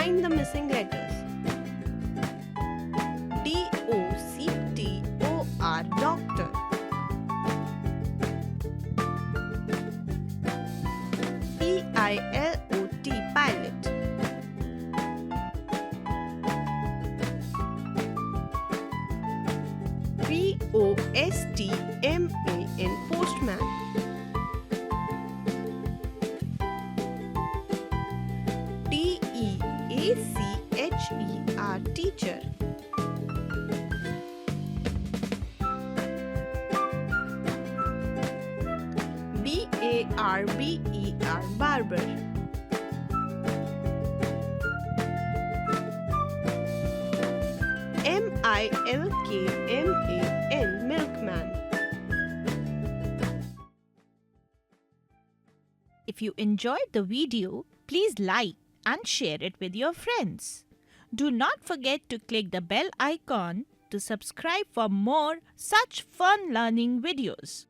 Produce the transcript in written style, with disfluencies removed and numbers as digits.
Find the missing letters. D-O-C-T-O-R, doctor. P-I-L-O-T, pilot. P-O-S-T-M-A-N, postman. T-E-A-C-H-E-R, teacher. B-A-R-B-E-R, barber. M-I-L-K-M-A-N, milkman. If you enjoyed the video, please like and share it with your friends. Do not forget to click the bell icon to subscribe for more such fun learning videos.